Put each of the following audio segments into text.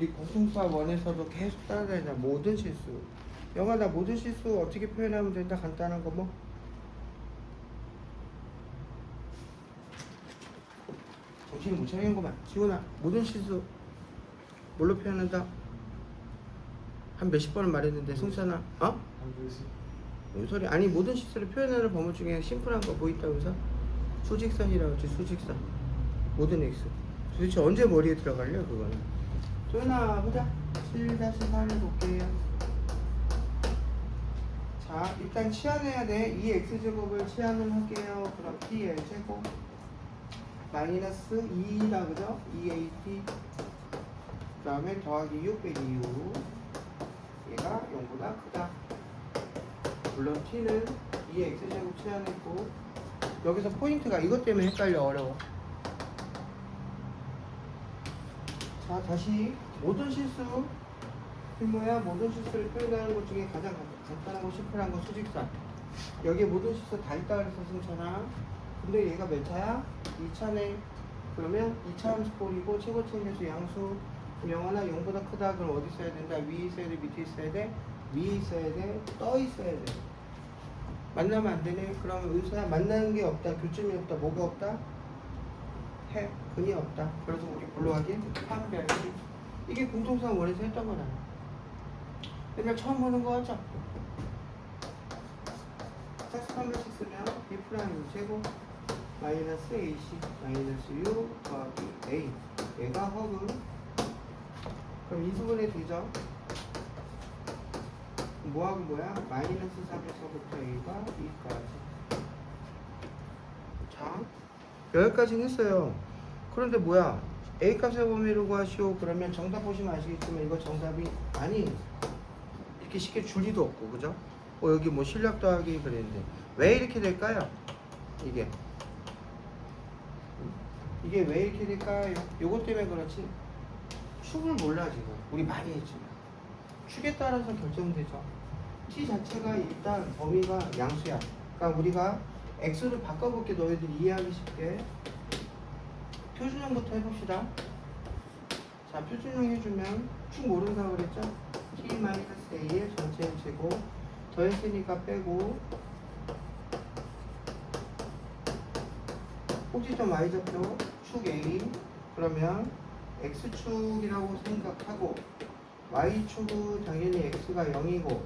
우리 공통수학 원에서도 계속 따라다니자. 모든 실수. 영아 나 모든 실수 어떻게 표현하면 된다. 간단한 거 뭐? 정신을 못 차리는 거만. 지훈아 모든 실수 뭘로 표현한다? 한 몇십 번을 말했는데 승찬아 어? 뭔 소리? 아니 모든 실수를 표현하는 범위 중에 심플한 거 뭐 있다면서? 수직선이라고 했지. 수직선 모든 x. 도대체 언제 머리에 들어갈려 그거는. 소연아 보자. 7-4 해볼게요. 자 일단 치환해야 돼. 이 x제곱을 치환을 할게요. 그럼 t의 제곱 마이너스 2라 그죠? 2at 그 다음에 더하기 6 빼기 6 얘가 0보다 크다. 물론 t는 2x제곱 치환했고 여기서 포인트가 이것 때문에 헷갈려. 어려워. 자 다시 모든 실수 뭐야? 모든 실수를 표현하는 것 중에 가장 간단하고 심플한 건 수직선. 여기에 모든 실수 다 있다 그래서 승천아. 근데 얘가 몇 차야? 2차네. 그러면 2차 함수꼴이고 최고체인계수 양수. 영하나 0보다 크다. 그럼 어디 있어야 된다? 위에 있어야 돼? 밑에 있어야 돼? 위에 있어야 돼? 떠 있어야 돼. 만나면 안 되네. 그러면 은수야 만나는 게 없다. 교점이 없다. 뭐가 없다? 해. 근이 없다. 그래서 우리 뭘로 하긴? 판별이. 이게 공통수학 원에서 했던 거잖아. 맨날 처음 보는 거 같죠? 짝수 판별식 쓰면 B 프라임 제곱 마이너스 AC 마이너스 U 더하기 A 얘가 허브. 그럼 인수분해 되죠? 뭐하고 뭐야? 마이너스 3에서부터 A가 2까지. 자 여기까지는 했어요. 그런데 뭐야? A 값의 범위를 구하시오. 그러면 정답 보시면 아시겠지만 이거 정답이 아니 이렇게 쉽게 줄 리도 없고 그죠? 여기 뭐 실력 더하기 그랬는데 왜 이렇게 될까요? 이게 왜 이렇게 될까요? 요것 때문에 그렇지. 축을 몰라 지금. 우리 많이 했지만 축에 따라서 결정되죠. t 자체가 일단 범위가 양수야. 그러니까 우리가 x를 바꿔볼게. 너희들 이해하기 쉽게 표준형부터 해봅시다. 자 표준형 해주면 축 모른다 그랬죠? t-a의 전체 제곱 더했으니까 빼고 꼭지점 y좌표 축 a 그러면 x축이라고 생각하고 y축은 당연히 x가 0이고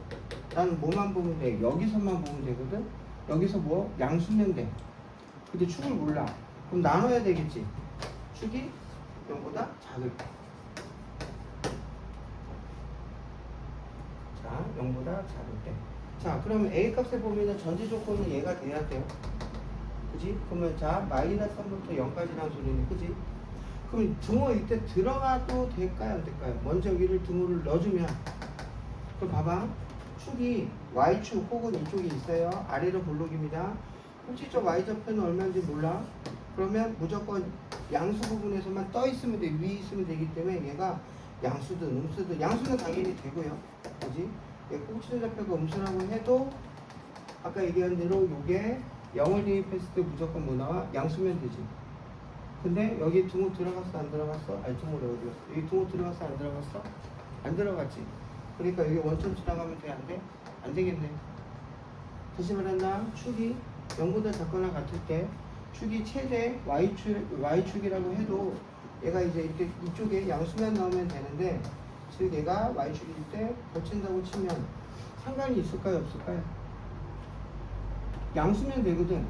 나는 뭐만 보면 돼? 여기서만 보면 되거든? 여기서 뭐? 양수면 돼. 근데 축을 몰라. 그럼 나눠야 되겠지. 축이 0보다 작을 때. 자, 0보다 작을 때. 자, 그러면 A 값의 범위는 전제 조건은 얘가 돼야 돼요. 그지? 그러면 자, 마이너스 3부터 0까지라는 소리네. 그지? 그럼 등호 이때 들어가도 될까요? 안 될까요? 먼저 여기를 등호를 넣어주면 그럼 봐봐. 축이 Y축 혹은 이쪽이 있어요. 아래로 볼록입니다. 꼭지점 Y좌표는 얼마인지 몰라. 그러면 무조건 양수 부분에서만 떠 있으면 돼. 위에 있으면 되기 때문에 얘가 양수든 음수든 양수는 당연히 되고요. 그지? 꼭지점 좌표가 음수라고 해도 아까 얘기한 대로 요게 0을 대입했을 때 무조건 뭐 나와? 양수면 되지. 근데 여기 등호 들어갔어 안 들어갔어? 아니 등호를 어디 갔어? 여기 등호 들어갔어 안 들어갔어? 안 들어갔지. 그러니까 여기 원점 지나가면 돼? 안 돼? 안 되겠네. 다시 말한다. 축이 0보다 작거나 같을 때 축이 최대 Y축이라고 해도 얘가 이제 이렇게 이쪽에 양수만 나오면 되는데 즉 얘가 Y축일 때 거친다고 치면 상관이 있을까요? 없을까요? 양수면 되거든.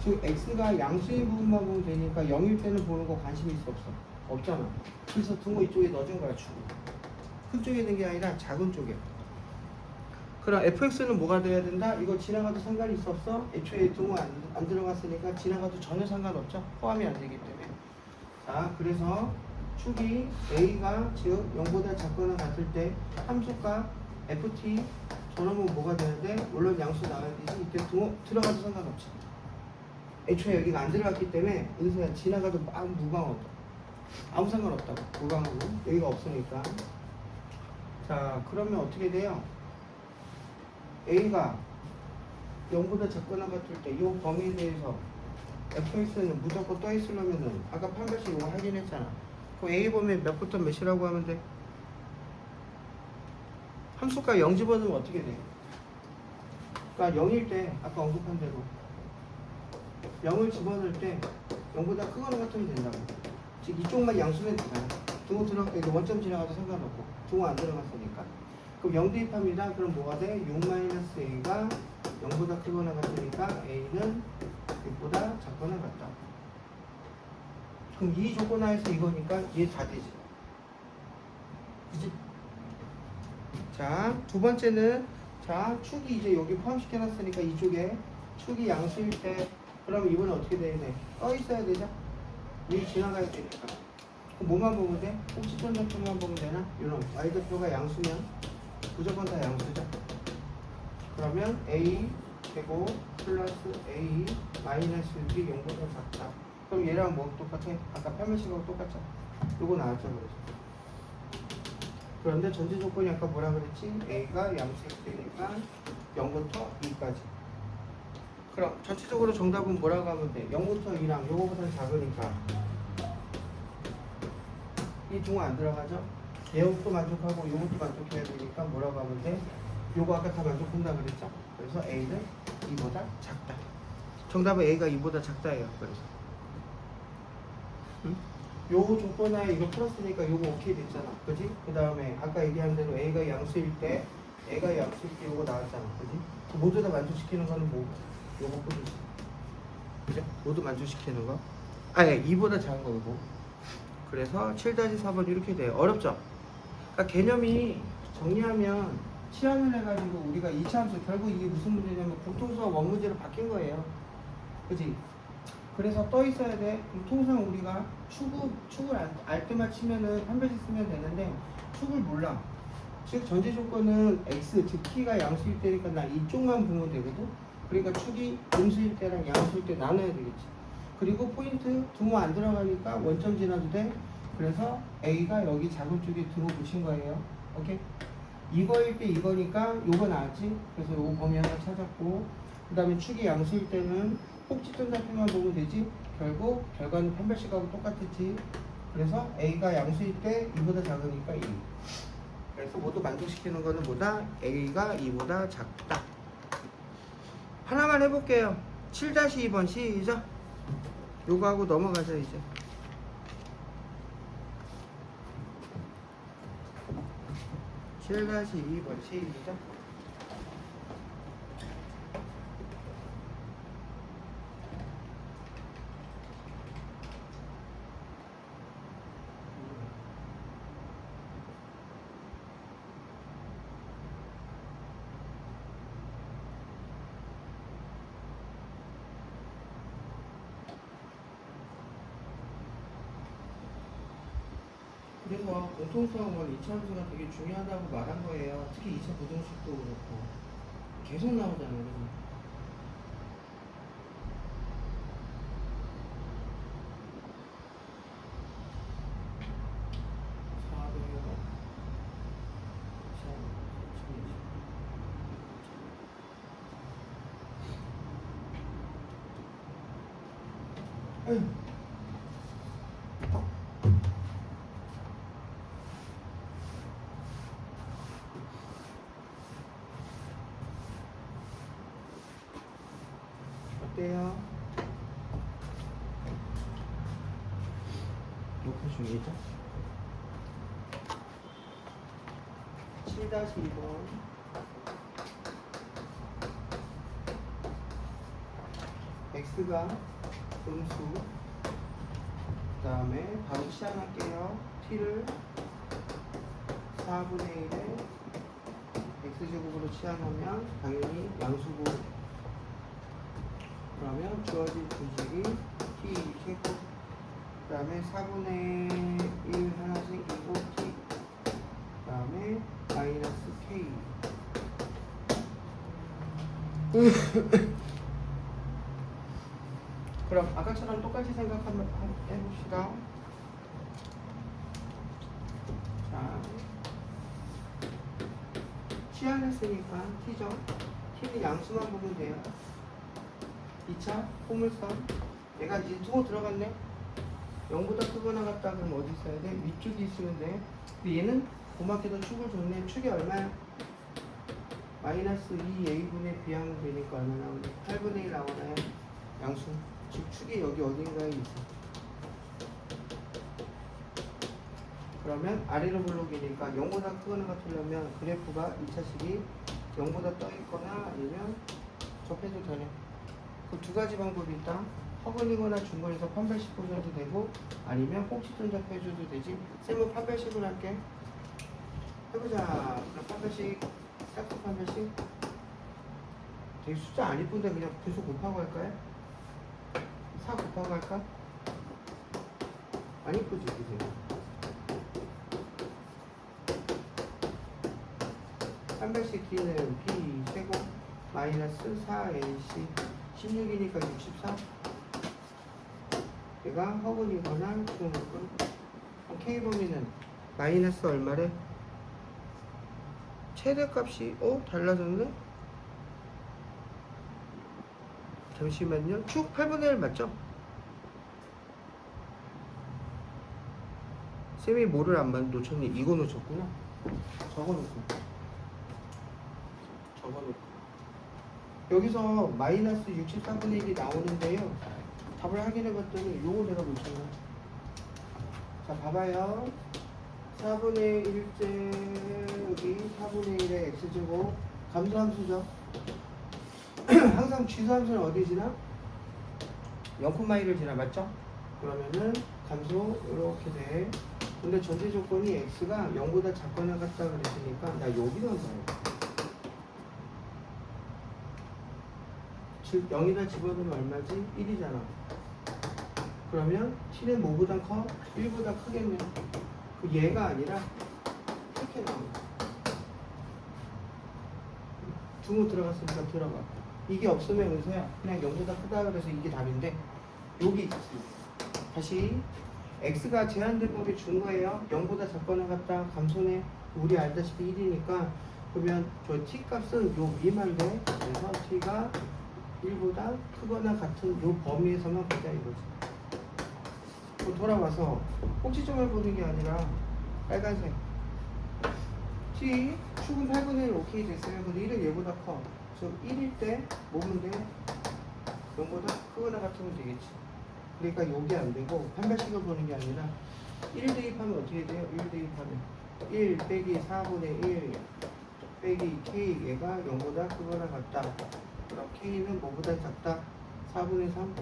즉 X가 양수인 부분만 보면 되니까 0일 때는 보는 거 관심이 있어 없어? 없잖아. 그래서 등호 이쪽에 넣어준 거야. 축. 큰 쪽에 있는 게 아니라 작은 쪽에. 그럼 fx는 뭐가 돼야 된다? 이거 지나가도 상관이 있어 없어? 애초에 등호 안 들어갔으니까 지나가도 전혀 상관없죠? 포함이 안 되기 때문에. 자, 그래서 축이 a가 즉 0보다 작거나 같을 때 함수값 ft 저놈은 뭐가 돼야 돼? 물론 양수 나와야 되지. 이때 등호 들어가도 상관없지. 애초에 여기가 안 들어갔기 때문에 은수야 지나가도 막 무방하고 아무 상관없다고. 무방하고 여기가 없으니까. 자, 그러면 어떻게 돼요? A가 0보다 작거나 같을 때 이 범위에 대해서 fx는 무조건 떠 있으려면은 아까 판별식 이거 확인했잖아. 그럼 A 범위 몇부터 몇이라고 하면 돼? 함수가 0 집어넣으면 어떻게 돼? 그러니까 0일 때 아까 언급한 대로 0을 집어넣을 때 0보다 크거나 같으면 된다고. 즉 이쪽만 양수면 되잖아. 등호 들어갈 때 원점 지나가도 상관없고 등호 안 들어갔으니까. 그럼 0 대입합니다. 그럼 뭐가 돼? 6-a가 0보다 크거나 같으니까 a는 6보다 작거나 같다. 그럼 이 조건 하에서 이거니까 이게 다 되지. 그치? 자, 두 번째는 자, 축이 이제 여기 포함시켜놨으니까 이쪽에 축이 양수일 때 그러면 이번엔 어떻게 되네? 떠 있어야 되죠? 위 지나가야 되니까. 그럼 뭐만 보면 돼? 혹시 전자표만 보면 되나? 이런 y좌표가 양수면 무조건 다 양수죠. 그러면 a 제곱 플러스 a 마이너스 6이 0보다 작다. 그럼 얘랑 뭐 똑같아? 아까 편면식하고 똑같죠? 요거 나왔죠, 그래서. 그런데 전제 조건이 아까 뭐라 그랬지? a가 양수니까 0부터 2까지. 그럼 전체적으로 정답은 뭐라고 하면 돼? 0부터 2랑 요거보다 작으니까 이 중호 안 들어가죠? 얘것도 만족하고 요것도 만족해야 되니까 뭐라고 하면 돼? 요거 아까 다 만족한다 그랬죠? 그래서 a는 2보다 작다. 정답은 a가 2보다 작다예요. 그래서 응? 요 조건하에 이거 풀었으니까 요거 오케이 됐잖아. 그지? 그 다음에 아까 얘기한 대로 a가 양수일 때 요거 나왔잖아. 그지? 모두 다 만족시키는 거는 뭐? 요거 뿐이지. 그죠? 모두 만족시키는 거. 아니 2보다 작은 거고. 그래서 7-4번 이렇게 돼요. 어렵죠? 그러니까 개념이 정리하면 치환을 해가지고 우리가 2차 함수 결국 이게 무슨 문제냐면 공통수와 원문제로 바뀐 거예요. 그지? 그래서 떠 있어야 돼. 그럼 통상 우리가 축을 알 때만 치면은 한 배씩 쓰면 되는데 축을 몰라. 즉 전제 조건은 x 즉 t가 양수일 때니까 나 이쪽만 보면 되거든. 그러니까 축이 음수일 때랑 양수일 때 나눠야 되겠지. 그리고 포인트 등호 안 들어가니까 원점 지나도 돼. 그래서 a가 여기 작은 쪽에 등호 붙인 거예요. 오케이? 이거일 때 이거니까 요거 나왔지. 그래서 요거 범위 하나 찾았고, 그 다음에 축이 양수일 때는 꼭지점좌표만 보면 되지. 결국 결과는 편별식하고 똑같았지. 그래서 a가 양수일 때 2보다 작으니까 2. 그래서 모두 만족시키는 거는 뭐다? a가 2보다 작다. 하나만 해볼게요. 7-2번 시작. 요거 하고 넘어가자 이제. 7-2번 시작. 그래서 공통수학은 2차 함수가 되게 중요하다고 말한 거예요. 특히 2차 부등식도 그렇고 계속 나오잖아요. 그죠? 에휴. 어때요? 녹화 중이죠? 7-2번 x가 음수 그 다음에 바로 시작할게요. t를 4분의 1에 x제곱으로 치환하면 당연히 양수고, 그러면 주어진 분식이 t 제곱 그 다음에 4분의 1 하나 생기고 t 그 다음에 마이너스 k 그럼 아까처럼 똑같이 생각하면 해봅시다. 자, 치환했으니까 t죠. t는 양수만 보면 돼요. 2차 포물선 얘가 이제 등호 들어갔네. 0보다 크거나 같다 그럼 어디 있어야 돼? 위쪽에 있으면 돼. 근데 얘는 고맙게도 축을 줬네. 축이 얼마야? 마이너스 2a분의 b하면 되니까 얼마 나오냐? 8분의 1 나오나요? 양수. 즉 축이 여기 어딘가에 있어. 그러면 아래로 블록이니까 0보다 크거나 같으려면 그래프가 2차식이 0보다 떠 있거나 아니면 접해도 되네. 그 두 가지 방법이 있다. 허근이거나 중간에서 판별식 보셔도 되고 아니면 꼭지점 접해줘도 되지. 쌤은 판별식을 할게. 해보자. 그럼 판별식, 짝수 판별식. 되게 숫자 안 이쁜데 그냥 분수 곱하고 할까요? 4 곱하고 할까? 안 이쁘지, 그지? 판별식 D는 B 제곱 마이너스 4AC 16이니까 64. 얘가 허근이거나 중근권. K 범위는 마이너스 얼마래? 최대값이 달라졌네? 잠시만요. 축 8분의 1 맞죠? 쌤이 뭐를 안 놓쳤니? 이거 놓쳤구나. 적어놓고. 여기서 마이너스 64분의 1이 나오는데요. 답을 확인해 봤더니 요거 내가 놓쳤네. 자, 봐봐요. 4분의 1제 여기 4분의 1의 x제곱 감소함수죠. 항상 취소함수는 어디 지나? 0,1을 지나, 맞죠? 그러면은 감소 이렇게 돼. 근데 전제 조건이 x가 0보다 작거나 같다 그랬으니까 나 여기 넣어요. 즉 0이다 집어넣으면 얼마지? 1이잖아. 그러면 t는 뭐보다 커? 1보다 크겠네. 그 얘가 아니라 이렇게 나옵니다. 중호 들어갔으니까 들어가. 이게 없으면 은서야 그냥 0보다 크다 그래서 이게 답인데 여기 있습니다. 다시 x가 제한된 법에 준 거예요. 0보다 작거나 같다 감소네. 우리 알다시피 1이니까 그러면 저 t 값은 요 위만 돼. 그래서 t가 1보다 크거나 같은 요 범위에서만 보자 이거지. 돌아와서 꼭지점을 보는 게 아니라 빨간색 t 축은 8분의 1 오케이 됐어요. 근데 1은 얘보다 커. 즉 1일 때 뭐면 돼? 0보다 크거나 같으면 되겠지. 그러니까 요게 안 되고 판별식을 보는 게 아니라 1 대입하면 어떻게 돼요? 1 대입하면 1 빼기 4분의 1 빼기 k 얘가 0보다 크거나 같다. 그럼 k는 뭐보다 작다? 4분의 3.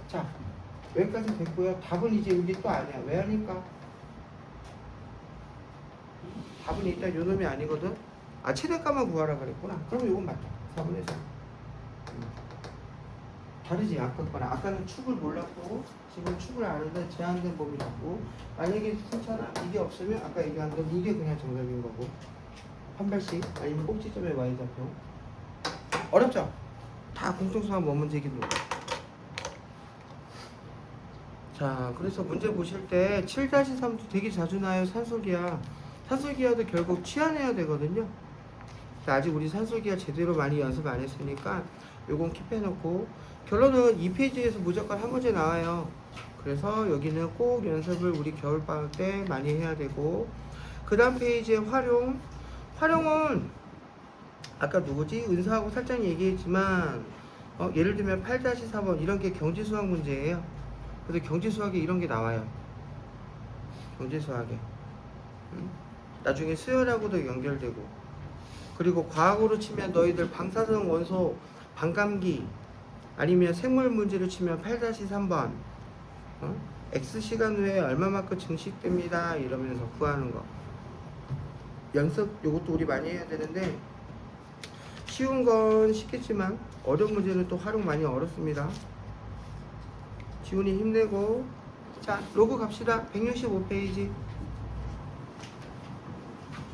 자, 여기까지 됐고요. 답은 이제 여기 또 아니야. 왜 하니까? 답은 일단 요 놈이 아니거든. 아, 최대값만 구하라 그랬구나. 그럼 요건 맞다. 4분의 3. 다르지, 아까 거랑. 아까는 축을 몰랐고 지금 축을 아는데 제한된 범위 잡고 만약에 괜찮아 이게 없으면 아까 얘기한 대로 이게 그냥 정답인 거고 판별식 아니면 꼭지점의 y좌표. 어렵죠? 다 공통수학 뭐 문제이기도. 자, 그래서 문제 보실 때 7-3도 되게 자주 나요. 산소기하. 산소기하도 결국 취한해야 되거든요. 아직 우리 산소기하 제대로 많이 연습 안 했으니까 요건 킵해놓고 결론은 2페이지에서 무조건 한 문제 나와요. 그래서 여기는 꼭 연습을 우리 겨울방학 때 많이 해야 되고 그 다음 페이지에 활용은 아까 누구지? 은서하고 살짝 얘기했지만 예를 들면 8-4번 이런 게 경제수학 문제예요. 그래서 경제수학에 이런 게 나와요. 경제수학에 나중에 수열하고도 연결되고 그리고 과학으로 치면 너희들 방사성 원소 반감기 아니면 생물 문제로 치면 8-3번 X시간 후에 얼마만큼 증식됩니다 이러면서 구하는 거 연습 요것도 우리 많이 해야 되는데 쉬운 건 쉽겠지만 어려운 문제는 또 활용 많이 어렵습니다. 지훈이 힘내고. 자, 로그 갑시다. 165페이지.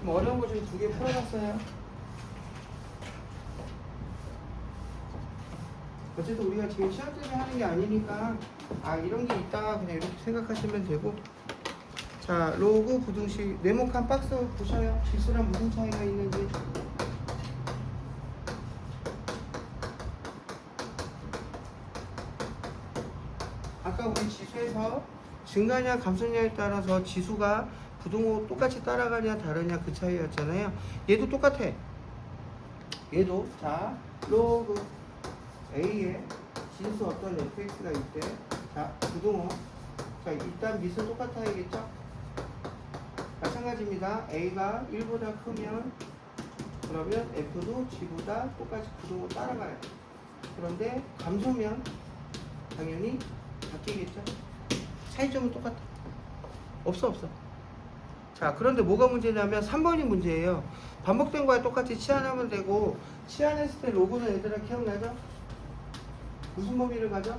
좀 어려운 거 중에 2개 풀어봤어요. 어쨌든 우리가 지금 시험 때문에 하는 게 아니니까 이런 게 있다 그냥 이렇게 생각하시면 되고. 자, 로그 부등식 네모칸 박스 보셔요. 지수랑 무슨 차이가 있는지. 아까 우리 지수에서 증가냐 감소냐에 따라서 지수가 부등호 똑같이 따라가냐 다르냐 그 차이였잖아요. 얘도 똑같아. 얘도 자 로그 A에 진수 어떤 fx가 있대. 자 부등호. 자 일단 밑은 똑같아야겠죠. 마찬가지입니다. A가 1보다 크면 그러면 F도 G보다 똑같이 부등호 따라가요. 그런데 감소면 당연히 바뀌겠죠. 차이점은 똑같아. 없어. 자 그런데 뭐가 문제냐면 3번이 문제예요. 반복된 거와 똑같이 치환하면 되고, 치환했을 때 로그는 얘들아 기억나죠? 무슨 범위를 가져?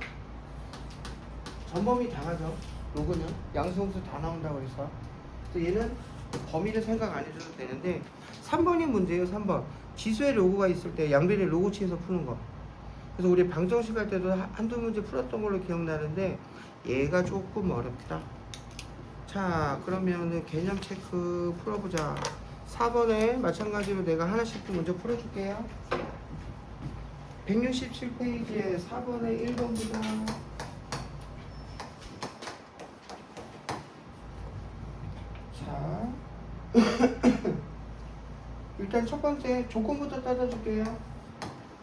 전범위 다 가져. 로그는 양수함수 다 나온다고 그래서. 그래서 얘는 범위를 생각 안 해줘도 되는데 3번이 문제예요. 3번 지수의 로그가 있을 때 양변의 로그치에서 푸는 거. 그래서 우리 방정식 할 때도 한두 문제 풀었던 걸로 기억나는데 얘가 조금 어렵다. 자 그러면은 개념 체크 풀어보자. 4번에 마찬가지로 내가 하나씩 좀 먼저 풀어줄게요. 167페이지에 4번에 1번보다 자 일단 첫 번째 조건부터 따져줄게요.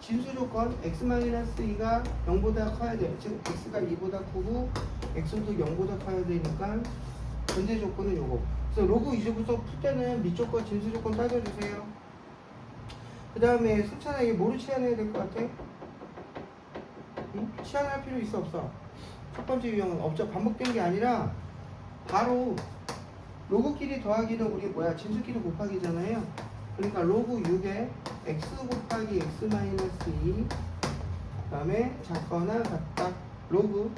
진수 조건 x-2가 0보다 커야 돼. 즉 x가 2보다 크고 x도 0보다 커야 되니까 전제 조건은 요거. 그래서 로그 이제부터 풀 때는 밑조건 진수 조건 따져주세요. 그 다음에 승찬아 뭐로 치환해야 될 것 같아? 응? 치환할 필요 있어 없어? 첫 번째 유형은 없죠. 반복된 게 아니라 바로 로그끼리 더하기는 우리 뭐야 진수끼리 곱하기잖아요. 그러니까 로그 6에 x 곱하기 x-2 그 다음에 작거나 같다 로그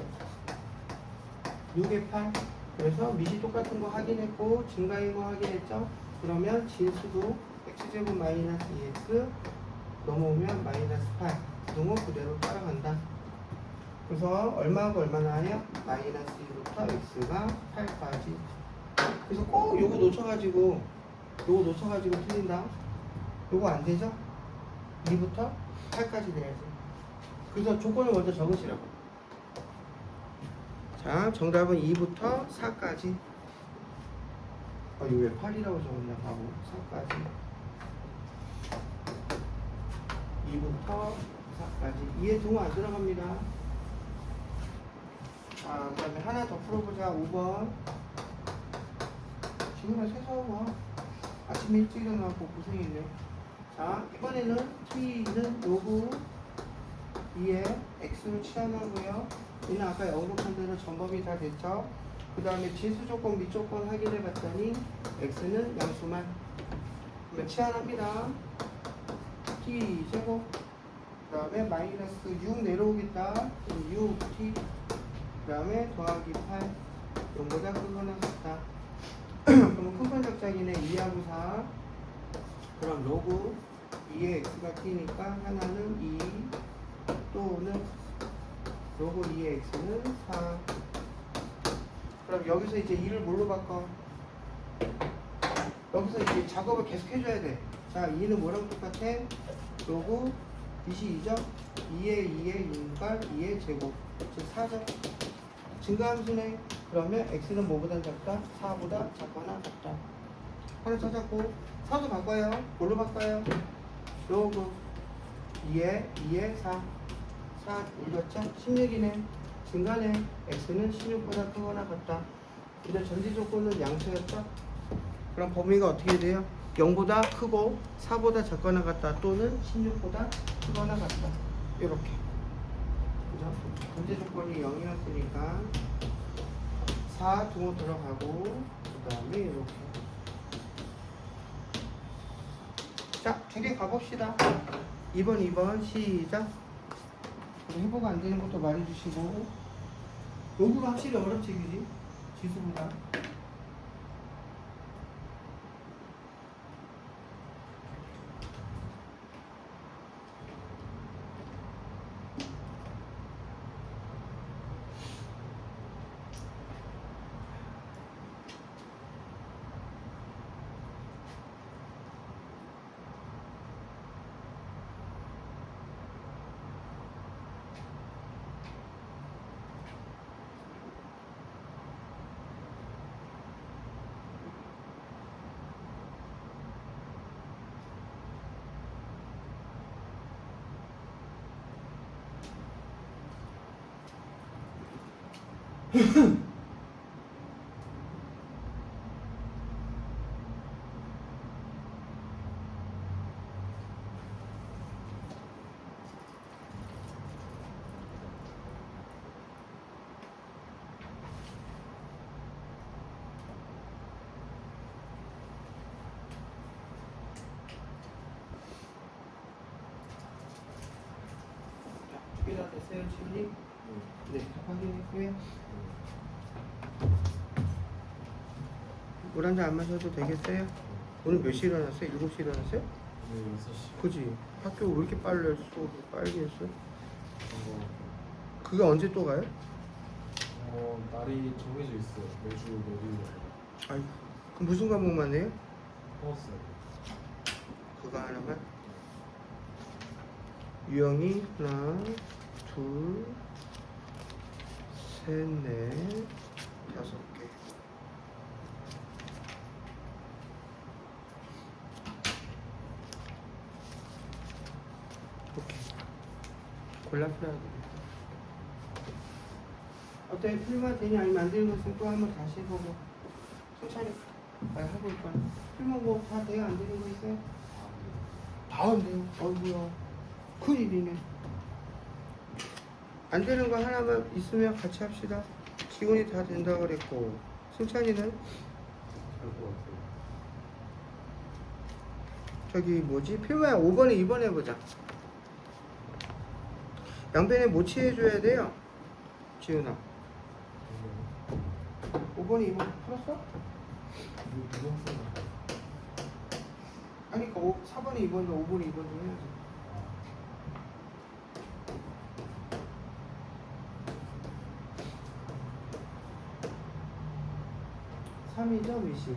6에 8. 그래서 밑이 똑같은 거 확인했고 증가인 거 확인했죠. 그러면 진수도 x제곱 마이너스 2x 넘어오면 마이너스 8 부등호 그대로 따라간다. 그래서 얼마하고 얼마나 하냐? 마이너스 2부터 x가 8까지. 그래서 꼭 요거 놓쳐가지고 틀린다. 요거 안 되죠? 2부터 8까지 돼야지. 그래서 조건을 먼저 적으시라고. 자, 정답은 2부터 4까지. 이거 왜 8이라고 적었냐, 바보. 4까지. 2부터 4까지. 2에 등호 안 들어갑니다. 자, 그 다음에 하나 더 풀어보자. 5번. 지금은 세수하고 와. 아침 일찍 일어나고 고생했네. 자, 이번에는 t는 로그 2에 x로 치환하고요. 얘는 아까 언급한 대로 전범위 다 됐죠. 그 다음에 진수 조건, 밑조건 확인해 봤더니 x는 양수만. 그러면 치환합니다. t 제곱. 그 다음에 마이너스 6 내려오겠다. 6t. 그 다음에 더하기 8. 0보다 크거나 같다. 그러면 큰건 작작이네. 2하고 4. 그럼 로그 2의 x가 t니까 하나는 2 또는 로그 2의 x는 4. 그럼 여기서 이제 2를 뭘로 바꿔? 여기서 이제 작업을 계속 해줘야 돼. 자, 2는 뭐랑 똑같아? 로그 빛이 2죠? 2의 2의 2니까 2의 제곱. 즉 4죠? 증가함수네. 그러면 x는 뭐보다 작다? 4보다 작거나 같다. 하나 찾았고 4도 바꿔요. 뭘로 바꿔요? 로그 2의 4. 4 올렸죠? 16이네. 증가네. x는 16보다 크거나 같다. 이제 전제 조건은 양수였죠? 그럼 범위가 어떻게 돼요? 0보다 크고 4보다 작거나 같다 또는 16보다 크거나 같다. 이렇게. 그죠? 전제 조건이 0이었으니까 4 등호 들어가고 그 다음에 이렇게. 자, 두 개 가봅시다. 2번 시작. 해보가 안 되는 것도 말해주시고. 로그가 확실히 어렵지, 그지? 지수보다. 준비가 됐어요, 지훈님? 네, 확인했고요. 물 한 잔 안 마셔도 되겠어요? 오늘 몇 시에 일어났어요? 7시에 일어났어요? 네, 6시. 그지? 학교 왜 이렇게 빨리 했어? 빨리 했어? 어, 그게 언제 또 가요? 날이 정해져 있어요. 매주 내일. 아이고, 그럼 무슨 과목만 해요? 퍼왔어요. 그거 하나만? 유형이 하나, 둘, 셋, 넷, 5개. 오케이. 골라 풀어야 돼. 어때? 풀만 되니 아니면 안 되는 거 있으면 또 한번 다시 해보고 천천히 하고 있거나 풀만 뭐 다 돼요? 안 되는 거 있어요? 다 안 돼요. 어이구야. 큰일이네. 안 되는 거 하나만 있으면 같이 합시다. 지훈이 다 된다고 그랬고 승찬이는 잘것 같아요. 저기 뭐지? 필모야 5번에 2번 해보자. 양변에 모치해줘야 돼요. 지훈아 5번에 2번 풀었어? 아니 그러니까 4번에 2번도 5번에 2번도 해야지. 삼이죠 미시.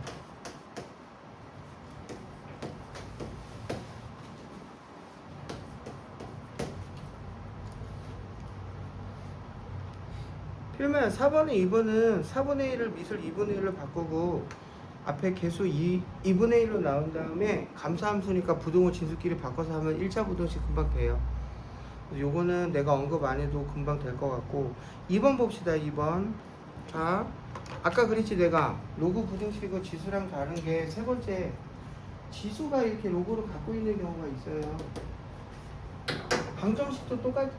필모야 4번에 2번은 4분의 1을 밑을 2분의 1로 바꾸고 앞에 개수 2분의 1로 나온 다음에 감사함수니까 부동호 진수끼리 바꿔서 하면 1차 부동식 금방 돼요. 그래서 요거는 내가 언급 안 해도 금방 될 것 같고 2번 봅시다. 2번. 자, 아까 그랬지 내가 로그 부등식은 지수랑 다른 게 세 번째 지수가 이렇게 로그를 갖고 있는 경우가 있어요. 방정식도 똑같아.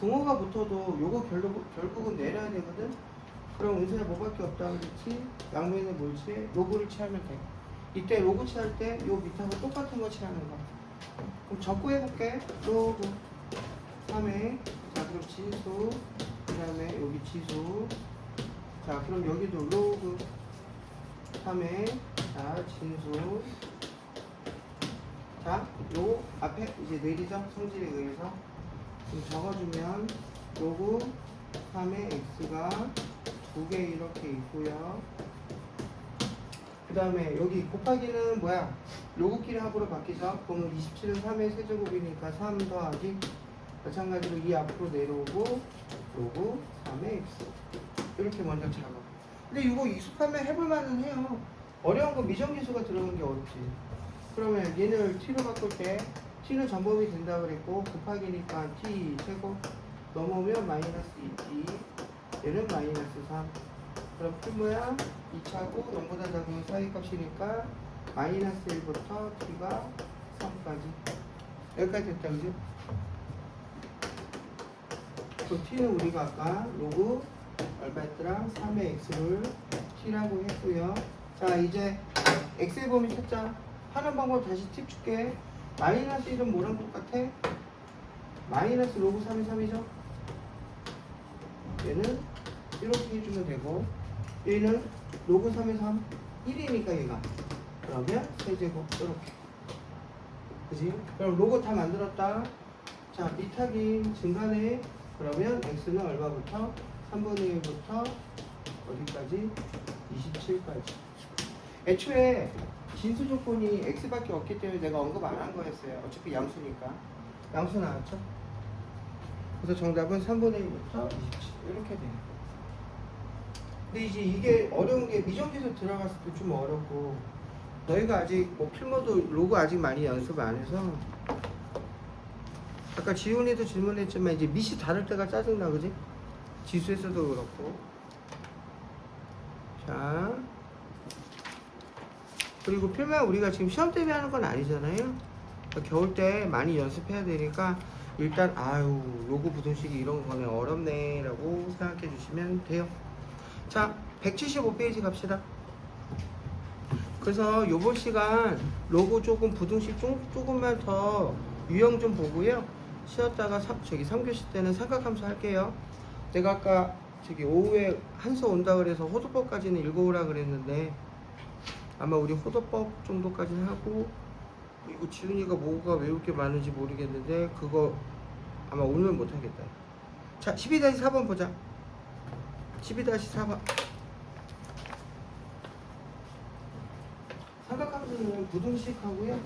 등호가 붙어도 요거 결국은 내려야 되거든. 그럼 은서야 뭐밖에 없다 그랬지? 양면에 뭘 취해? 로그를 취하면 돼. 이때 로그 취할 때 요 밑하고 똑같은 거 취하는 거. 그럼 적고 해볼게. 로그 3에 자 그럼 진수 그 다음에 여기 지수 자 그럼 여기도 로그 3에 자 진수 자 요 앞에 이제 내리죠 성질에 의해서 좀 적어주면 로그 3의 x가 2개 이렇게 있고요. 그 다음에 여기 곱하기는 뭐야? 로그끼리 합으로 바뀌죠. 그러면 27은 3의 세제곱이니까 3 더하기 마찬가지로 이 앞으로 내려오고 로그 3의 x 이렇게 먼저 잡아. 근데 이거 익숙하면 해볼만은 해요. 어려운 거 미정계수가 들어간 게 어렵지. 그러면 얘를 t로 바꿀 때 t는 전법이 된다 그랬고 곱하기니까 t 제곱 넘어오면 마이너스 2t 얘는 마이너스 3 그럼 필모야 2차고 0보다 작은 사이값이니까 마이너스 1부터 t가 3까지 여기까지 됐다 그죠? 그 t는 우리가 아까 로그 얼마였더라? 3의 x를 t라고 했고요. 자 이제 x의 범위 찾자. 하는 방법 다시 팁 줄게. 마이너스 1은 뭐랑 똑같아? 마이너스 로그 3이 3이죠? 얘는 이렇게 해주면 되고 얘는 로그 3의 3 1이니까 얘가 그러면 세제곱 이렇게 그지? 그럼 로그 다 만들었다. 자 밑하기 증가네. 그러면 x는 얼마부터? 3분의 1부터 어디까지? 27까지. 애초에 진수 조건이 x밖에 없기 때문에 내가 언급 안 한 거였어요. 어차피 양수니까. 양수 나왔죠? 그래서 정답은 3분의 1부터 27 이렇게 돼요. 근데 이제 이게 어려운 게 미정계수 들어갔을 때 좀 어렵고 너희가 아직 뭐 필모도 로그 아직 많이 연습 안 해서 아까 지훈이도 질문했지만 이제 밑이 다를 때가 짜증나 그지? 지수에서도 그렇고. 자, 그리고 필만 우리가 지금 시험 때문에 하는 건 아니잖아요. 그러니까 겨울 때 많이 연습해야 되니까 일단 아유 로고 부등식이 이런 거네 어렵네 라고 생각해 주시면 돼요. 자, 175페이지 갑시다. 그래서 요번 시간 로고 조금 부등식 조금만 더 유형 좀 보고요. 쉬었다가 저기 3교시 때는 삼각함수 할게요. 내가 아까 저기 오후에 한서 온다 그래서 호도법까지는 읽어오라 그랬는데 아마 우리 호도법 정도까지는 하고, 그리고 지훈이가 뭐가 외울 게 많은지 모르겠는데 그거 아마 오늘 못하겠다. 자, 12-4번 보자. 12-4번. 삼각함수는 부등식 하고요.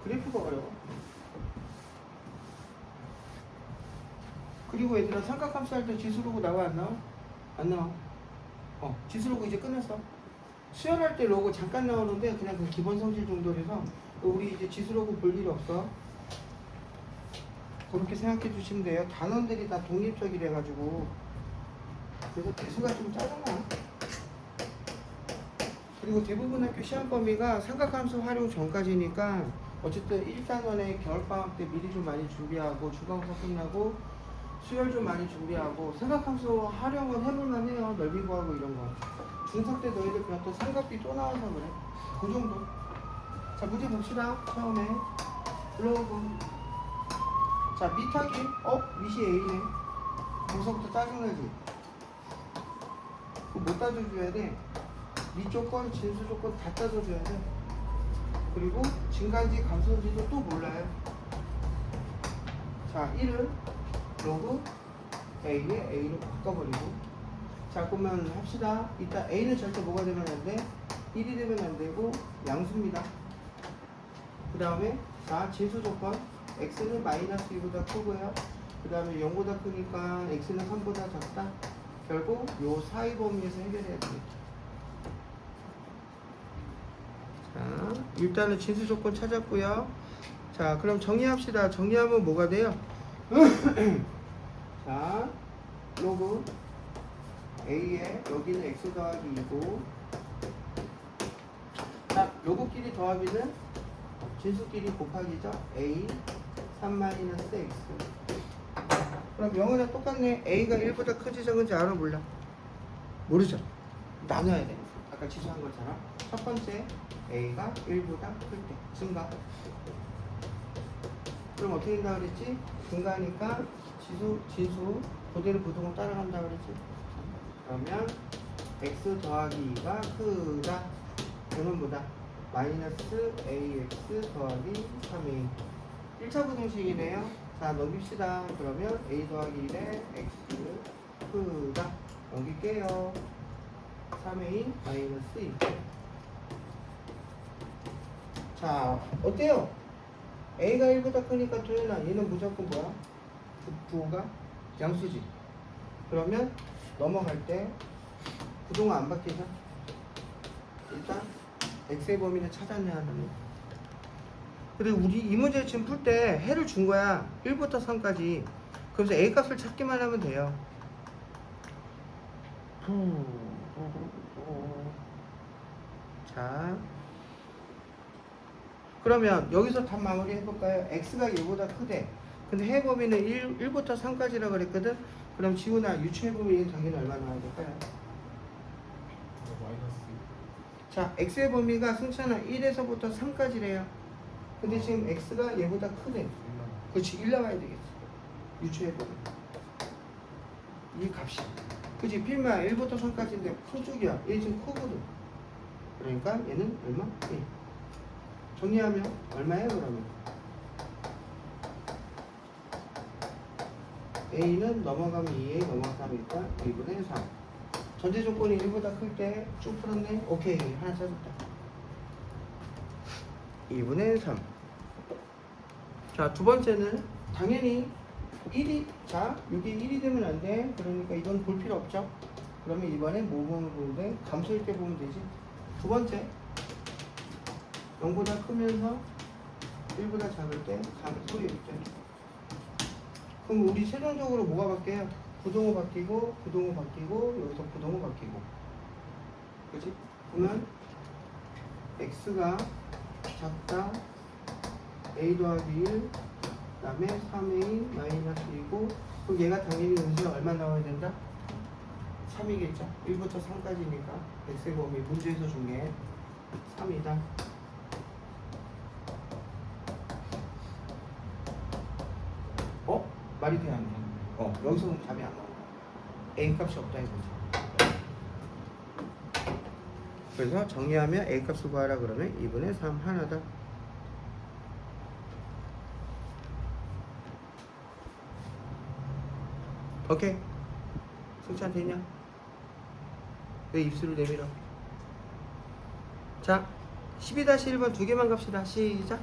그래프가 어려워. 그리고 얘들아 삼각함수 할 때 지수로그 나와 안 나와? 안 나와. 지수로그 이제 끝났어. 수열할 때 로고 잠깐 나오는데 그냥 그 기본 성질 정도라서 우리 이제 지수로그 볼 일 없어. 그렇게 생각해 주시면 돼요. 단원들이 다 독립적이래 가지고 그래서 대수가 좀 짜증나. 그리고 대부분 학교 시험 범위가 삼각함수 활용 전까지니까 어쨌든 1단원에 겨울방학 때 미리 좀 많이 준비하고 중간고사 끝나고 수열 좀 많이 준비하고 삼각함수 활용은 해볼만 해요. 넓이 구하고 이런 거. 중3 때 너희들 그냥 또 삼각비 또 나와서 그래. 그 정도. 자, 문제 봅시다. 처음에 로그. 자, 밑하기 밑이 A네. 벌써부터 짜증나지? 그거 못 따져줘야 돼. 밑 조건, 진수 조건 다 따져줘야 돼. 그리고 증가인지 감소인지도 또 몰라요. 자, 1은 로그 A에 A로 바꿔버리고. 자, 그러면 합시다. 이따 A는 절대 뭐가 되면 안 돼? 1이 되면 안 되고 양수입니다. 그 다음에 자, 진수 조건 x는 마이너스 2보다 크고요. 그 다음에 0보다 크니까 x는 3보다 작다. 결국 요 사이 범위에서 해결해야 되겠죠. 자, 일단은 진수 조건 찾았고요. 자, 그럼 정리합시다. 정리하면 뭐가 돼요? 자, 로그 A에 여기는 x 더하기 2고, 자, 로그끼리 더하기는 진수끼리 곱하기죠. A 3-x. 그럼 0이랑 똑같네. A가 1보다 크지 적은지 알아 몰라? 모르죠. 나눠야 돼. 아까 지수한 것처럼 첫 번째 A가 1보다 클 때 증가. 그럼 어떻게 된다 그랬지? 증가하니까 진수 그대로 부동을 따라간다 그랬지? 그러면 x 더하기 2가 크다. 이는 뭐다? 마이너스 ax 더하기 3a. 1차 부등식이네요. 자, 넘깁시다. 그러면 a 더하기 1에 x 크다. 넘길게요. 3a 마이너스 2. 자, 어때요? a가 1보다 크니까 도현아, 얘는 무조건 뭐야? 부호가 양수지. 그러면 넘어갈 때 부동화 안 바뀌죠? 일단 x의 범위는 찾았네 하나는. 그리고 우리 이 문제 지금 풀 때 해를 준 거야. 1부터 3까지. 그래서 a 값을 찾기만 하면 돼요. 자, 그러면 여기서 답 마무리 해볼까요? x가 얘보다 크대. 근데 해 범위는 1부터 3까지라고 그랬거든. 그럼 지훈아, 유추해 범위는 당연히 얼마 나와야 될까요? 마이너스. 자, x의 범위가 승찬아 1에서부터 3까지래요. 근데 지금 x가 얘보다 크네. 그렇지, 1 나와야 되겠지. 유추해 범위. 이 값이. 그치, 필마 1부터 3까지인데 큰 쪽이야. 얘 지금 크거든. 그러니까 얘는 얼마? 1. 정리하면 얼마예요, 그러면? a는 넘어가면 2a, 넘어가니까 2분의 3. 전제 조건이 1보다 클 때 쭉 풀었네? 오케이, 하나 찾았다. 2분의 3. 자, 두 번째는 당연히 1이, 자, 이게 1이 되면 안 돼. 그러니까 이건 볼 필요 없죠. 그러면 이번에 뭐 보면 보는데? 감소일 때 보면 되지. 두 번째, 0보다 크면서 1보다 작을 때 감소일 때. 그럼 우리 최종적으로 뭐가 바뀌어요? 부동호 바뀌고 부동호 바뀌고 여기서 부동호 바뀌고 그치? 그러면 x가 작다 a 더하기 1 그 다음에 3a 마이너스 2고 그럼 얘가 당연히 여기서 얼마 나와야 된다? 3이겠죠? 1부터 3까지니까 x의 범위 문제에서 준 게 3이다. 어? 말이 돼야 안 돼? 여기서는 답이 안 나온다. a 값이 없다 이거지. 그래서 정리하면 a 값을 구하라 그러면 2분의 3 하나다. 오케이. 승찬 되냐? 왜 입술을 내밀어? 자, 12-1번 두 개만 갑시다. 시작.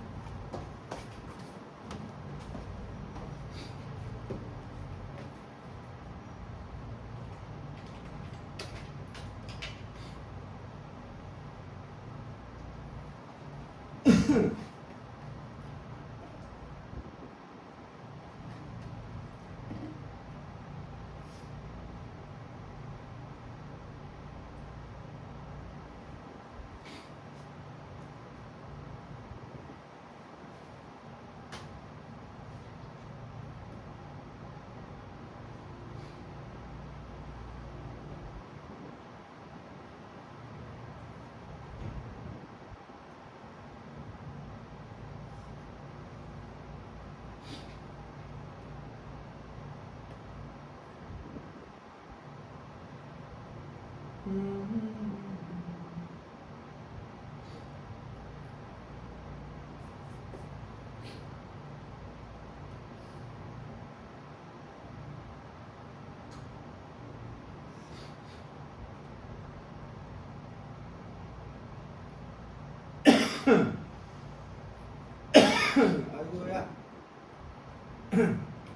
아이고야.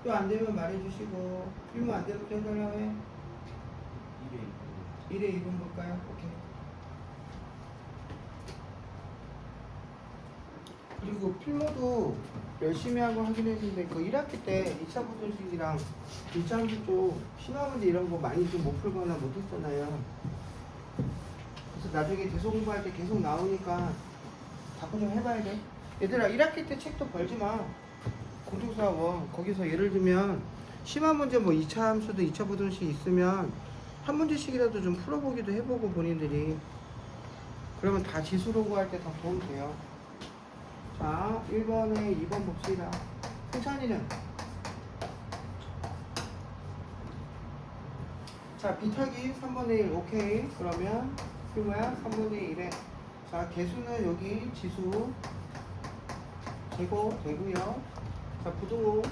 또 안 되면 말해주시고, 필모 안 되면 또 해달라고 해. 1에 2분 볼까요? 오케이. 그리고 필모도 열심히 하고 하긴 했는데, 그 1학기 때 2차 부등식이랑 2차 함수 쪽 심화 문제 이런 거 많이 좀 못 풀거나 못 했잖아요. 그래서 나중에 대소 공부할 때 계속 나오니까 자꾸 좀 해봐야 돼. 얘들아 1학기 때 책도 벌지 마. 공통사원 거기서 예를 들면 심화 문제 뭐 2차 함수도 2차 부등식 있으면 한 문제씩이라도 좀 풀어보기도 해보고 본인들이 그러면 다 지수로 구할 때 더 도움 돼요. 자 1번에 2번 봅시다. 승찬이는 자 비타기 3분의 1 오케이. 그러면 그거야 3분의 1에 자 개수는 여기 지수 제곱 되고요. 자 부등호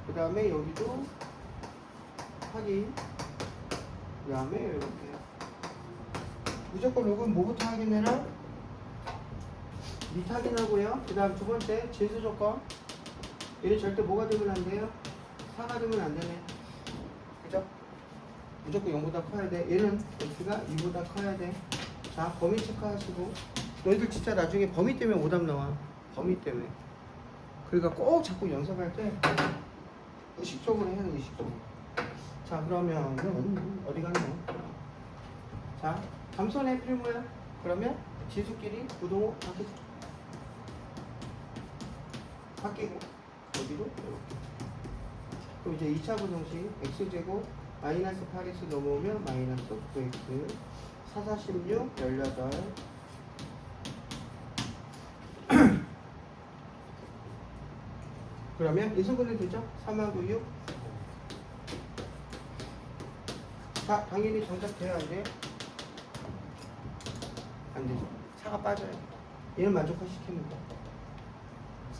그 다음에 여기도 확인 그 다음에 이렇게 무조건 로그는 뭐부터 확인해라? 밑 확인하고요. 그 다음 두 번째 진수 조건 얘는 절대 뭐가 되면 안 돼요? 4가 되면 안 되네. 그죠? 무조건 0보다 커야 돼. 얘는 x가 2보다 커야 돼. 자 범위 체크하시고 너희들 진짜 나중에 범위 때문에 오답 나와. 범위 때문에. 그러니까 꼭 자꾸 연습할 때 의식적으로 해야 돼. 의식적으로. 자 그러면 어디 가노? 자 감선의 필모야. 그러면 지수끼리 부동호 바뀌고 여기도 이렇게. 그럼 이제 2차 부등식 x제곱 마이너스 8x 넘어오면 마이너스 9x 4, 4, 16, 18 그러면 인수분해 되죠? 3하고 6 자 당연히 정답 돼야 안 돼요? 안 되죠. 4가 빠져요. 얘는 만족시키는 거.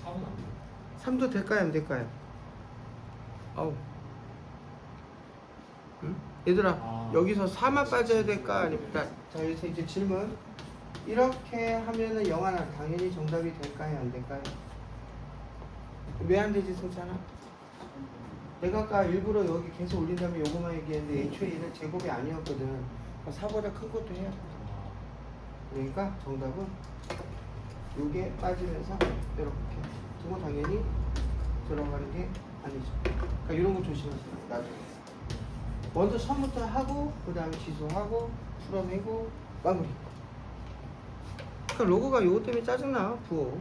3은 안 돼요. 3도 될까요? 안 될까요? 아우. 응? 얘들아, 여기서 4만 빠져야 될까? 아니면, 자, 여기서 이제 질문. 이렇게 하면은 영화는 당연히 정답이 될까요? 안 될까요? 왜 안 되지, 승찬아? 내가 아까 일부러 여기 계속 올린 다음에 요거만 얘기했는데 애초에 얘는 제곱이 아니었거든. 4보다 큰 것도 해야 돼. 그러니까 정답은 요게 빠지면서 이렇게 두고 당연히 들어가는 게 아니죠. 그러니까 이런 거 조심하세요. 나중에. 먼저 처음부터 하고 그 다음에 지수하고 풀어내고 마무리. 그러니까 로그가 요거 때문에 짜증나 부호.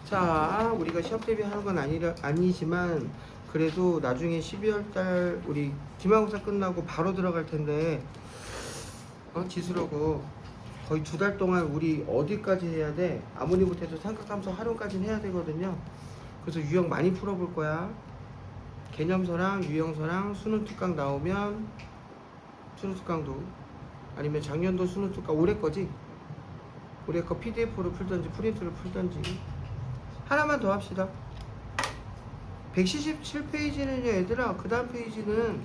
자, 우리가 시험 대비하는 건 아니지만 그래도 나중에 12월달 우리 기말고사 끝나고 바로 들어갈 텐데 지수로고 거의 2달 동안 우리 어디까지 해야 돼? 아무리 못해도 삼각함수 활용까지는 해야 되거든요. 그래서 유형 많이 풀어볼 거야. 개념서랑 유형서랑 수능 특강 나오면 수능 특강도 아니면 작년도 수능 특강 올해 거지? 올해 거 PDF로 풀던지 프린트로 풀던지 하나만 더 합시다. 177페이지는요 얘들아 그 다음 페이지는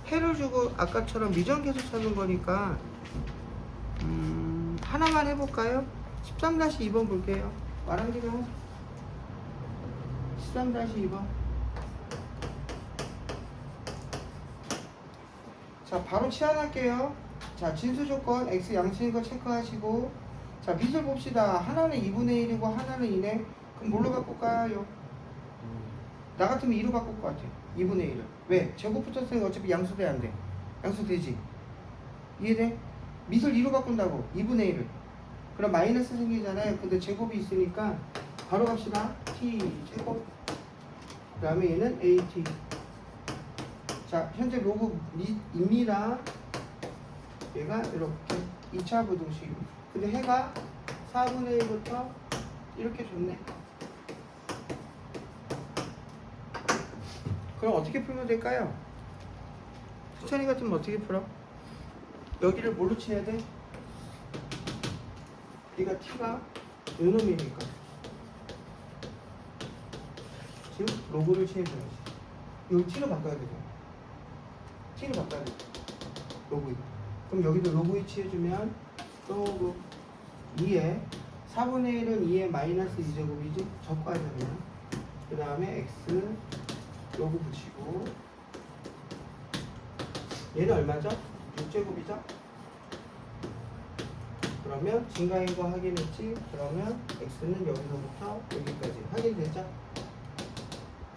해를 주고 아까처럼 미정계수 찾는 거니까 하나만 해볼까요? 13-2번 볼게요. 말한 김에 하자. 13-2번. 자 바로 치환할게요. 자 진수조건 x 양수인 거 체크하시고 자 미술 봅시다. 하나는 2분의 1이고 하나는 2네. 그럼 뭘로 바꿀까요? 나 같으면 2로 바꿀 것 같아. 2분의 1을. 왜? 제곱 붙었으니까 어차피 양수 돼 안 돼? 양수 되지? 이해돼? 미술 2로 바꾼다고 2분의 1을. 그럼 마이너스 생기잖아요. 근데 제곱이 있으니까 바로 갑시다. t 제곱. 그 다음에 얘는 at. 자 현재 로그입니다. 얘가 이렇게 2차 부등식. 근데 해가 4분의 1부터 이렇게 줬네. 그럼 어떻게 풀면 될까요? 수찬이 같으면 어떻게 풀어? 여기를 뭘로 치야 돼? 네가 t가 요놈이니까 지금 로그를 취해줘야지. 이걸 t로 바꿔야 되죠. t로 바꿔야 돼. 로그. 그럼 여기도 로그 2 취해주면 로그 2에 4분의 1은 2에 마이너스 2제곱이지? 적과하자면 그 다음에 x 로그 붙이고 얘는 얼마죠? 6제곱이죠? 그러면 증가인 거 확인했지? 그러면 x는 여기서부터 여기까지 확인됐죠?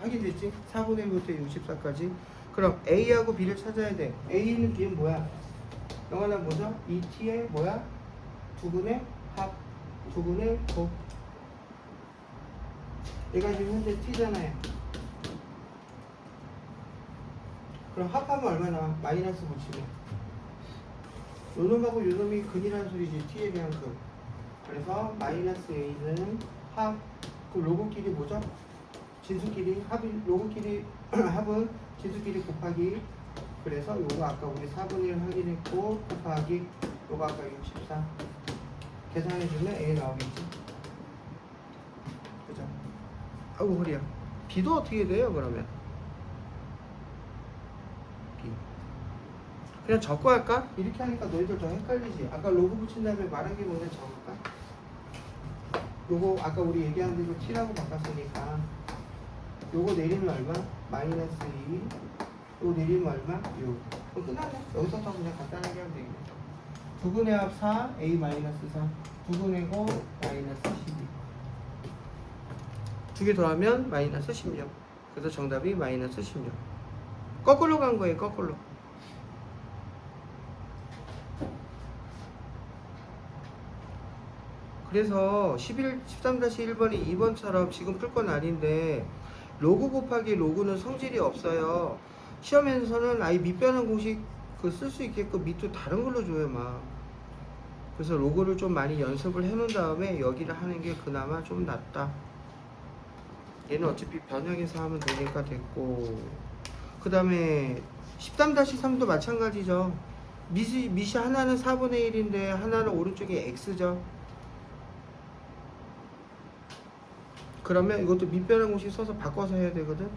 확인됐지? 4분의 1부터 64까지. 그럼 a하고 b를 찾아야 돼. a는 b는 뭐야? 영화는 뭐죠? 2t의 뭐야? 두근의 합, 두근의 곱. 얘가 지금 현재 t잖아요. 그럼 합하면 얼마나? 마이너스 붙이면 요놈하고 요놈이 근이라는 소리지. t에 대한 근. 그래서 마이너스 a는 합. 그 로그끼리 뭐죠? 진수끼리 합이 로그끼리 합은 진수끼리 곱하기. 그래서 요거 아까 우리 4분의 1 확인했고 곱하기 요거 아까 64 계산해주면 a 나오겠지. 그죠? 아이고 허리야. b도 어떻게 돼요 그러면? 그냥 적고 할까? 이렇게 하니까 너희들 더 헷갈리지. 아까 로그 붙인 다음에 말한 게 뭔지 적을까? 요거 아까 우리 얘기한 대로 t라고 바꿨으니까 요거 내리면 얼마? 마이너스 2. 요거 내리면 얼마? 6. 그럼 끝나네. 여기서부터 그냥 간단하게 하면 되겠네. 두근의 합 4, a 마이너스 4. 두근의 곱 마이너스 12. 두 개 더하면 마이너스 16. 그래서 정답이 마이너스 16. 거꾸로 간 거예요. 거꾸로. 그래서 13-1번이 2번처럼 지금 풀 건 아닌데 로그 곱하기 로그는 성질이 없어요. 시험에서는 아예 밑변환 공식 쓸 수 있게끔 밑도 다른 걸로 줘요 막. 그래서 로그를 좀 많이 연습을 해놓은 다음에 여기를 하는 게 그나마 좀 낫다. 얘는 어차피 변형해서 하면 되니까 됐고, 그 다음에 13-3도 마찬가지죠. 밑이 하나는 4분의 1인데 하나는 오른쪽에 x죠. 그러면 이것도 밑변환 공식 써서 바꿔서 해야 되거든.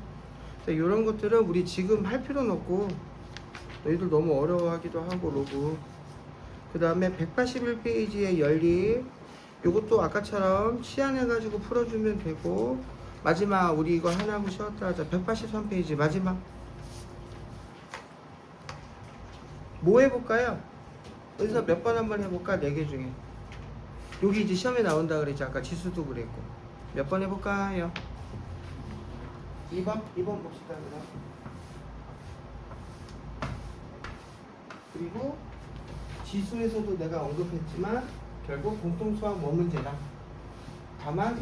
이런 것들은 우리 지금 할 필요는 없고 너희들 너무 어려워하기도 하고 로그. 그 다음에 181페이지의 연립 요것도 아까처럼 치환해가지고 풀어주면 되고, 마지막 우리 이거 하나 하고 쉬었다 하자. 183페이지 마지막 뭐 해볼까요? 여기서 몇 번 한번 해볼까? 4개 중에 여기 이제 시험에 나온다 그랬지. 아까 지수도 그랬고. 몇 번 해볼까요? 2번 봅시다. 그럼 그리고 지수에서도 내가 언급했지만 결국 공통수학 원 문제다. 다만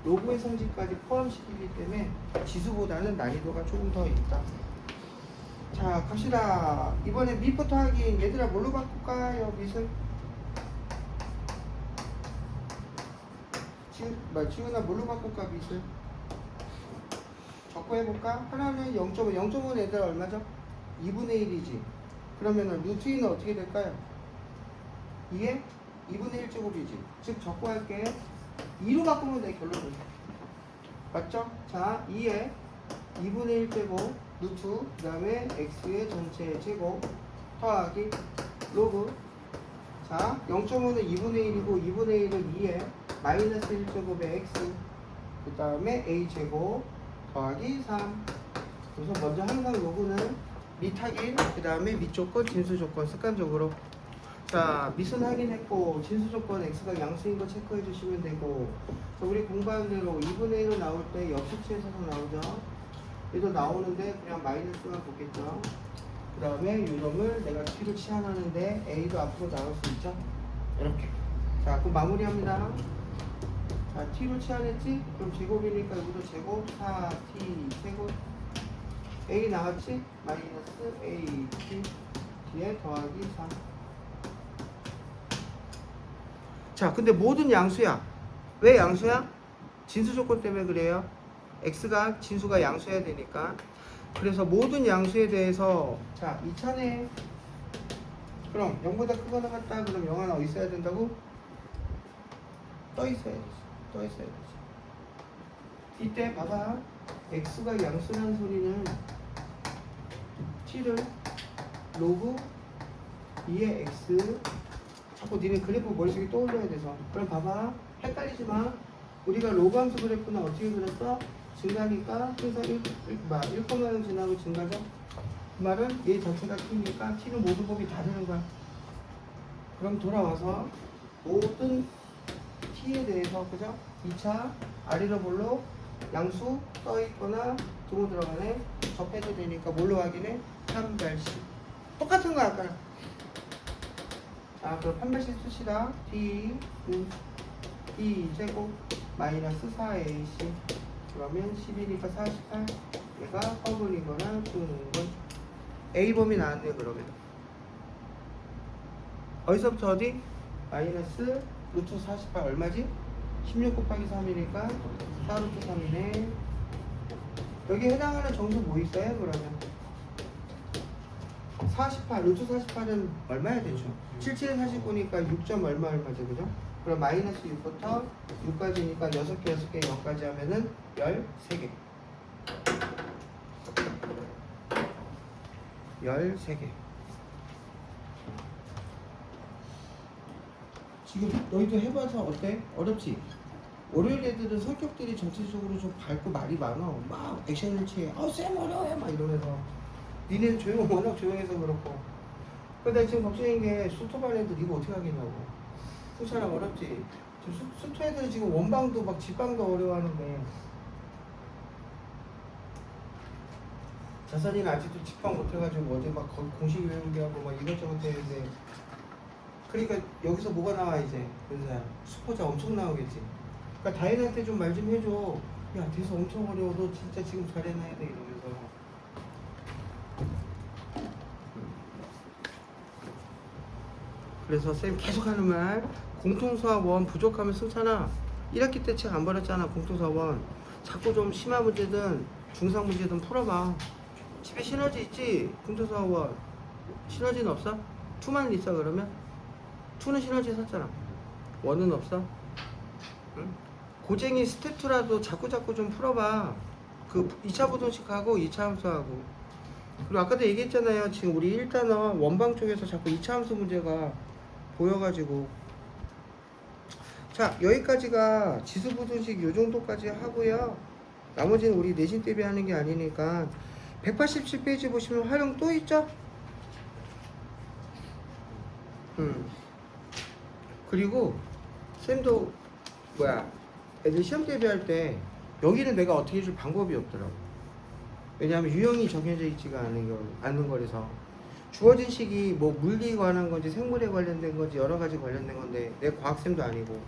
로그의 성질까지 포함시키기 때문에 지수보다는 난이도가 조금 더 있다. 자, 갑시다. 이번에 밑부터 하기. 얘들아 뭘로 바꿀까요? 밑을 지훈아 뭘로 바꿀까? 밑을 적고 해볼까? 하나는 0.5, 0.5는 얘들아 얼마죠? 2분의 1이지. 그러면은 루트 2는 어떻게 될까요? 2에 2분의 1제곱이지. 즉 적고 할게. 2로 바꾸면 내 결론을. 맞죠? 자, 2에 2분의 1제곱 루트 그 다음에 x의 전체 제곱 더하기 로그. 자, 0.5는 2분의 1이고 2분의 1은 2에 마이너스 1제곱의 x 그 다음에 a제곱 더하기 3. 그래서 먼저 항상 로그는 밑 확인 그 다음에 밑 조건 진수 조건 습관적으로. 자, 밑은 확인했고 진수 조건 x가 양수인 거 체크해 주시면 되고. 자, 우리 공부한 대로 2분의 1로 나올 때 역수치에서도 나오죠. 얘도 나오는데 그냥 마이너스만 보겠죠. 그 다음에 요점을 내가 t로 치환하는데 a도 앞으로 나올 수 있죠. 이렇게. 자, 그럼 마무리합니다. 자, t로 치환했지? 그럼 제곱이니까 여기도 제곱 4t 제곱 a 나왔지? 마이너스 a t 뒤에 더하기 3. 자, 근데 모든 양수야. 왜 양수야? 진수 조건 때문에 그래요. x가 진수가 양수해야 되니까. 그래서 모든 양수에 대해서 자, 2차네. 그럼 0보다 크거나 같다. 그럼 0 하나 어디 있어야 된다고? 떠 있어야 되지. 떠 있어야 되지. 이때 봐봐. x가 양수라는 소리는 t를 로그 2의 x. 자꾸 니네 그래프 머릿속에 떠올려야 돼서. 그럼 봐봐. 헷갈리지 마. 우리가 로그 함수 그래프는 어떻게 그렸어? 증가니까 항상 1,0 지나고 증가죠? 그 말은 얘 자체가 t니까 t는 모든 곱이 다 되는 거야. 그럼 돌아와서 모든 t에 대해서 그죠? 2차 아래로 볼로 양수 떠있거나 두고 들어가네. 접해도 되니까 뭘로 확인해? 판별식. 똑같은 거 아까랑. 자, 그럼 판별식 씁시다. d 제곱 마이너스 4ac 그러면 10이니까 48. 얘가 허분이거나 주는 건 a범위 나왔네. 그러면 어디서부터 어디? 마이너스 루트 48 얼마지? 16 곱하기 3이니까 4 루트 3이네. 여기 해당하는 정수 뭐 있어요? 그러면 48 루트 48은 얼마야 되죠? 77에 49니까 6점 얼마죠? 그죠? 그럼 마이너스 6부터 6까지니까 6개 6개 0까지 하면은 13개 13개. 지금 너희도 해봐서 어때? 어렵지? 월요일 애들은 성격들이 전체적으로 좀 밝고 말이 많아. 막 액션을 취해. 쌤 어려워요 막 이러면서. 니네는 워낙 조용해서 그렇고. 근데 지금 걱정인 게 수토반 애들 이거 어떻게 하겠냐고. 수차랑 어렵지. 지금 수토 애들은 지금 원방도 막 집방도 어려워하는데 자산이는 아직도 집방 못해가지고 어제 막 공식 외우기 하고 막 이것저것 했는데. 그러니까 여기서 뭐가 나와 이제 은사야. 수포자 엄청 나오겠지. 그러니까 다인한테 좀 말 좀 해줘. 야, 대서 엄청 어려워. 너 진짜 지금 잘해놔야 돼 이러면서. 그래서 쌤 계속 하는 말. 공통수학원 부족하면 승찬아. 1학기 때 책 안 버렸잖아. 공통수학원. 자꾸 좀 심한 문제든 중상 문제든 풀어봐. 집에 시너지 있지? 공통수학원. 시너지는 없어? 2만 있어 그러면? 2는 시너지 샀잖아. 1은 없어? 응? 고쟁이 스텝 2라도 자꾸 좀 풀어봐. 그 2차 부등식하고 2차 함수하고. 그리고 아까도 얘기했잖아요. 지금 우리 1단원 원방 쪽에서 자꾸 2차 함수 문제가 보여가지고. 자, 여기까지가 지수부등식 요 정도까지 하고요. 나머지는 우리 내신 대비 하는 게 아니니까 187페이지 보시면 활용 또 있죠? 그리고 쌤도 애들 시험 대비할 때 여기는 내가 어떻게 해줄 방법이 없더라고. 왜냐하면 유형이 정해져 있지가 않은 거라서. 주어진 식이 뭐 물리에 관한 건지 생물에 관련된 건지 여러 가지 관련된 건데 내 과학쌤도 아니고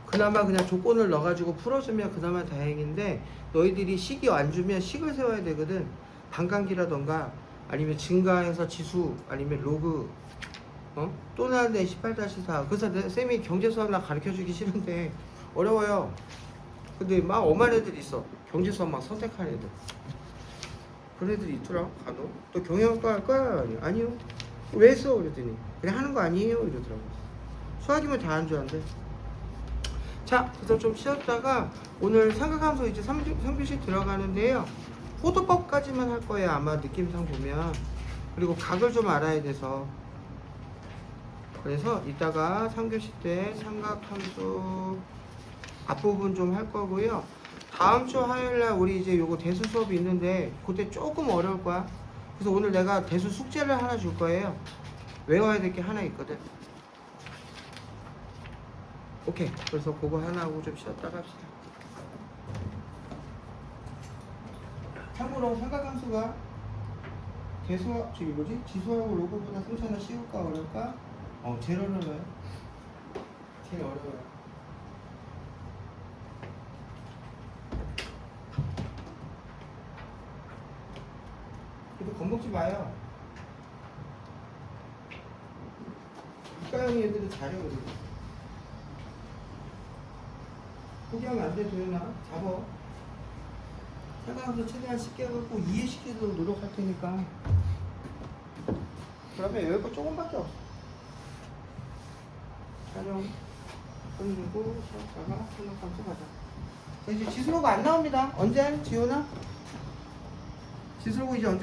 그나마 그냥 조건을 넣어가지고 풀어주면 그나마 다행인데 너희들이 식이 안 주면 식을 세워야 되거든. 반감기라던가 아니면 증가해서 지수 아니면 로그 또 나는데 18-4 그래서 쌤이 경제 수학 나 가르쳐주기 싫은데 어려워요. 근데 막 엄한 애들 있어. 경제 수학 막 선택한 애들. 그런 애들이 있더라. 간혹. 또 경영학과 할 거야? 아니요. 왜 했어? 그랬더니 그냥 하는 거 아니에요? 이러더라고. 수학이면 다 하는 줄 아는데. 자, 그래서 좀 쉬었다가 오늘 삼각함수 이제 3교시 들어가는데요. 호도법까지만 할 거예요. 아마 느낌상 보면. 그리고 각을 좀 알아야 돼서. 그래서 이따가 3교시 때 삼각함수 앞부분 좀 할 거고요. 다음 주 화요일날 우리 이제 요거 대수 수업이 있는데 그때 조금 어려울 거야. 그래서 오늘 내가 대수 숙제를 하나 줄 거예요. 외워야 될 게 하나 있거든. 오케이. 그래서 그거 하나 하고 좀 쉬었다가 합시다. 참고로 삼각함수가 대수와 저기 뭐지? 지수하고 로그보다 승차는 쉬울까 어려울까? 제일 어려워요. 제일 어려워요. 그래도 겁먹지 마요. 이과형 애들은 잘해 그래도. 포기하면 안 돼 도현아. 잡어. 생각하면서 최대한 쉽게 해갖고 이해시키도록 노력할 테니까. 그러면 여기 거 조금밖에 없어. 촬영 끝내고 쉬었다가 생각하면서 가자. 자, 이제 지수로가 안 나옵니다. 언제? 지훈아? 지수로가 이제 언제